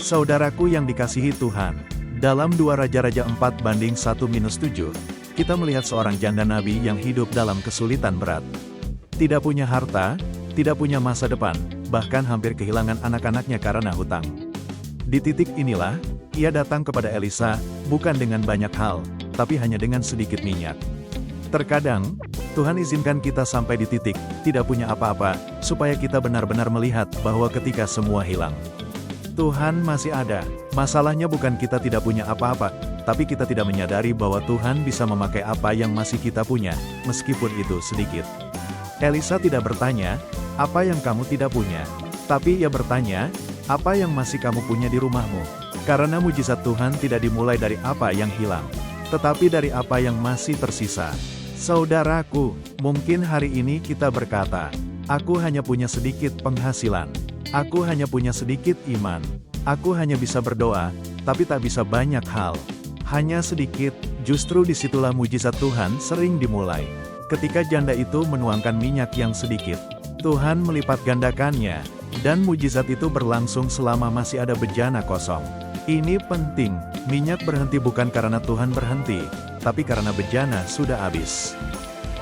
Saudaraku yang dikasihi Tuhan, dalam 2 Raja-Raja 4:1-7, kita melihat seorang janda nabi yang hidup dalam kesulitan berat. Tidak punya harta, tidak punya masa depan, bahkan hampir kehilangan anak-anaknya karena hutang. Di titik inilah, ia datang kepada Elisa, bukan dengan banyak hal, tapi hanya dengan sedikit minyak. Terkadang, Tuhan izinkan kita sampai di titik, tidak punya apa-apa, supaya kita benar-benar melihat bahwa ketika semua hilang, Tuhan masih ada. Masalahnya bukan kita tidak punya apa-apa, tapi kita tidak menyadari bahwa Tuhan bisa memakai apa yang masih kita punya, meskipun itu sedikit. Elisa tidak bertanya, apa yang kamu tidak punya? Tapi ia bertanya, apa yang masih kamu punya di rumahmu? Karena mujizat Tuhan tidak dimulai dari apa yang hilang, tetapi dari apa yang masih tersisa. Saudaraku, mungkin hari ini kita berkata, aku hanya punya sedikit penghasilan. Aku hanya punya sedikit iman. Aku hanya bisa berdoa, tapi tak bisa banyak hal. Hanya sedikit, justru disitulah mujizat Tuhan sering dimulai. Ketika janda itu menuangkan minyak yang sedikit, Tuhan melipat gandakannya, dan mujizat itu berlangsung selama masih ada bejana kosong. Ini penting, minyak berhenti bukan karena Tuhan berhenti, tapi karena bejana sudah habis.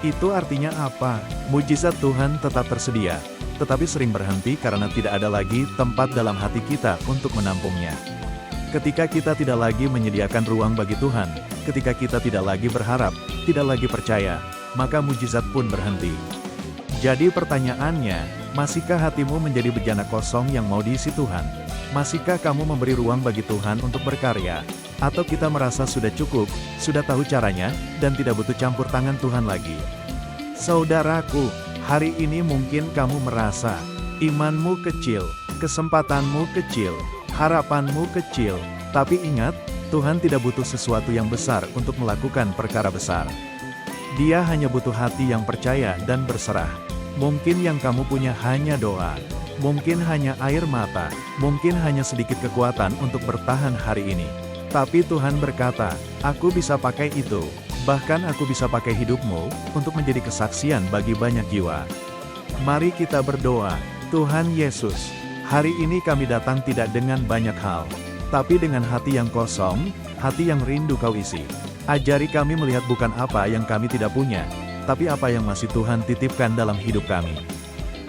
Itu artinya apa? Mujizat Tuhan tetap tersedia, tetapi sering berhenti karena tidak ada lagi tempat dalam hati kita untuk menampungnya. Ketika kita tidak lagi menyediakan ruang bagi Tuhan, ketika kita tidak lagi berharap, tidak lagi percaya, maka mujizat pun berhenti. Jadi pertanyaannya, masihkah hatimu menjadi bejana kosong yang mau diisi Tuhan? Masihkah kamu memberi ruang bagi Tuhan untuk berkarya? Atau kita merasa sudah cukup, sudah tahu caranya, dan tidak butuh campur tangan Tuhan lagi? Saudaraku, hari ini mungkin kamu merasa imanmu kecil, kesempatanmu kecil, harapanmu kecil. Tapi ingat, Tuhan tidak butuh sesuatu yang besar untuk melakukan perkara besar. Dia hanya butuh hati yang percaya dan berserah. Mungkin yang kamu punya hanya doa, mungkin hanya air mata, mungkin hanya sedikit kekuatan untuk bertahan hari ini. Tapi Tuhan berkata, aku bisa pakai itu. Bahkan aku bisa pakai hidupmu, untuk menjadi kesaksian bagi banyak jiwa. Mari kita berdoa, Tuhan Yesus, hari ini kami datang tidak dengan banyak hal, tapi dengan hati yang kosong, hati yang rindu Kau isi. Ajari kami melihat bukan apa yang kami tidak punya, tapi apa yang masih Tuhan titipkan dalam hidup kami.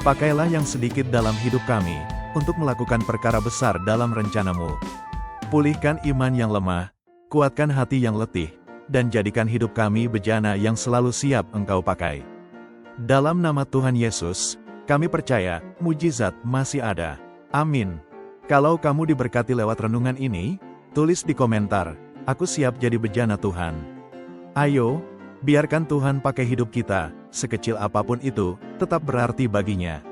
Pakailah yang sedikit dalam hidup kami, untuk melakukan perkara besar dalam rencana-Mu. Pulihkan iman yang lemah, kuatkan hati yang letih, dan jadikan hidup kami bejana yang selalu siap Engkau pakai. Dalam nama Tuhan Yesus, kami percaya, mujizat masih ada. Amin. Kalau kamu diberkati lewat renungan ini, tulis di komentar, aku siap jadi bejana Tuhan. Ayo, biarkan Tuhan pakai hidup kita, sekecil apapun itu, tetap berarti baginya.